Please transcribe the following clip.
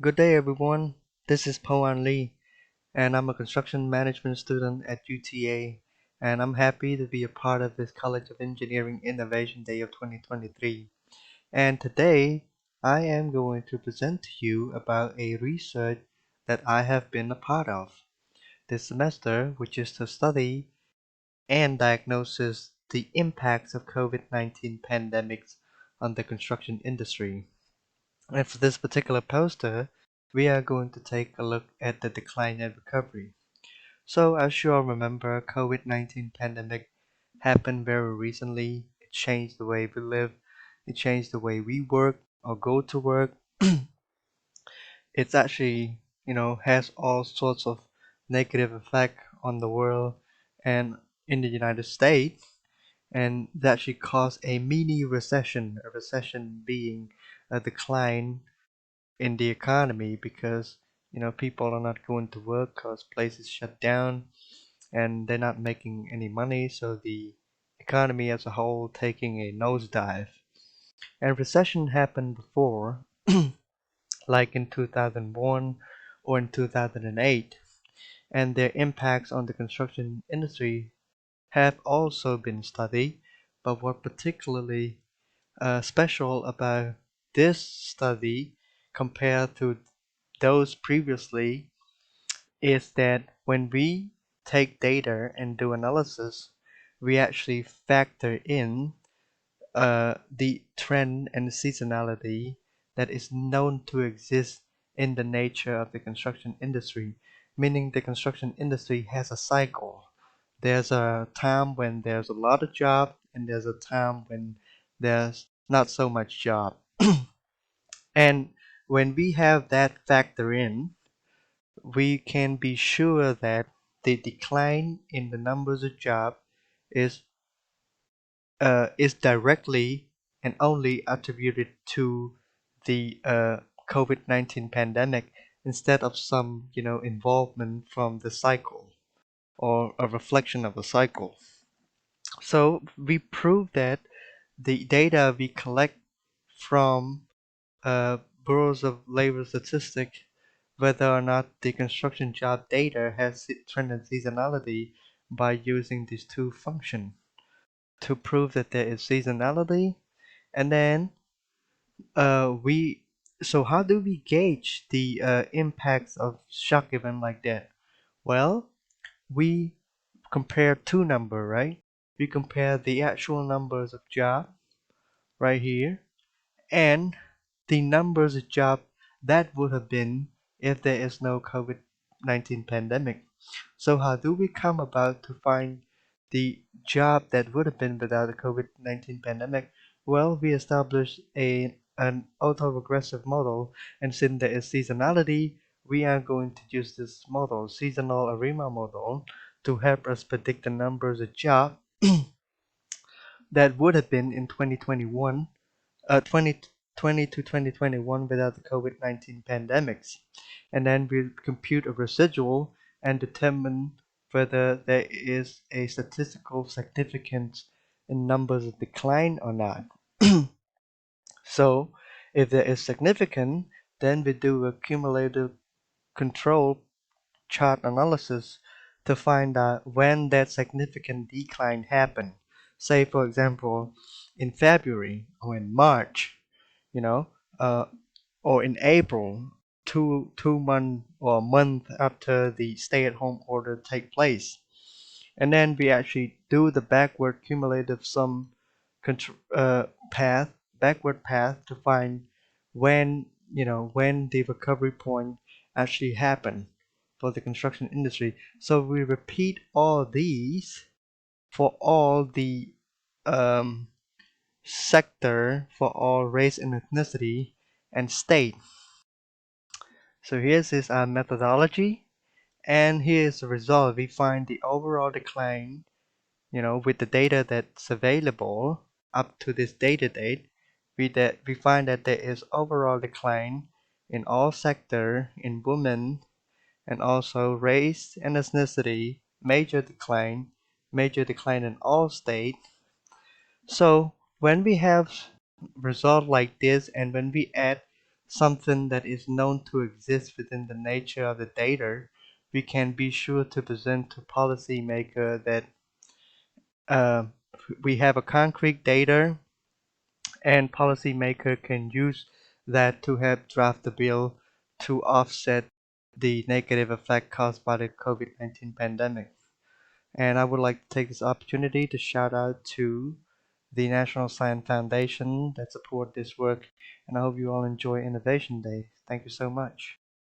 Good day, everyone. This is PoAnn Ly, and I'm a construction management student at UTA, and I'm happy to be a part of this College of Engineering Innovation Day of 2023. And today, I am going to present to you about a research that I have been a part of this semester, which is to study and diagnose the impacts of COVID-19 pandemics on the construction industry. And for this particular poster, we are going to take a look at the decline and recovery. So as you all remember, COVID-19 pandemic happened very recently. It changed the way we live. It changed the way we work or go to work. It's actually, has all sorts of negative effect on the world and in the United States. And that actually caused a mini recession, a recession being a decline in the economy because people are not going to work because places shut down and they're not making any money, so the economy as a whole taking a nosedive. And recession happened before, like in 2001 or in 2008, and their impacts on the construction industry have also been studied. But what particularly special about this study compared to those previously is that when we take data and do analysis, we actually factor in the trend and seasonality that is known to exist in the nature of the construction industry, meaning the construction industry has a cycle. There's a time when there's a lot of job, and there's a time when there's not so much job. And when we have that factor in, we can be sure that the decline in the numbers of jobs is is directly and only attributed to the COVID-19 pandemic instead of some involvement from the cycle or a reflection of the cycle. So we prove that the data we collect from bureaus of labor statistics, whether or not the construction job data has trend and seasonality, by using these two functions to prove that there is seasonality. And then we so how do we gauge the impacts of shock event like that? Well, we compare two numbers, right? We compare the actual numbers of job right here and the numbers of jobs that would have been if there is no COVID-19 pandemic. So how do we come about to find the job that would have been without the COVID-19 pandemic? Well, we established an autoregressive model, and since there is seasonality, we are going to use this model, seasonal ARIMA model, to help us predict the numbers of jobs that would have been in 2020 to 2021 without the COVID-19 pandemics. And then we compute a residual and determine whether there is a statistical significance in numbers of decline or not. So if there is significant, then we do a cumulative control chart analysis to find out when that significant decline happened. Say, for example, in February or in March, you know, uh, or in April, two month or a month after the stay-at-home order take place. And then we actually do the backward cumulative sum path, backward path to find when the recovery point actually happened for the construction industry. So we repeat all these for all the um, sector, for all race and ethnicity and state. So here's his methodology, and here's the result. We find the overall decline, with the data that's available up to this data date. We find that there is overall decline in all sector in women and also race and ethnicity, major decline in all state. So when we have result like this and when we add something that is known to exist within the nature of the data, we can be sure to present to policymaker that uh, we have a concrete data, and policymaker can use that to help draft the bill to offset the negative effect caused by the COVID-19 pandemic. And I would like to take this opportunity to shout out to the National Science Foundation that support this work. And I hope you all enjoy Innovation Day. Thank you so much.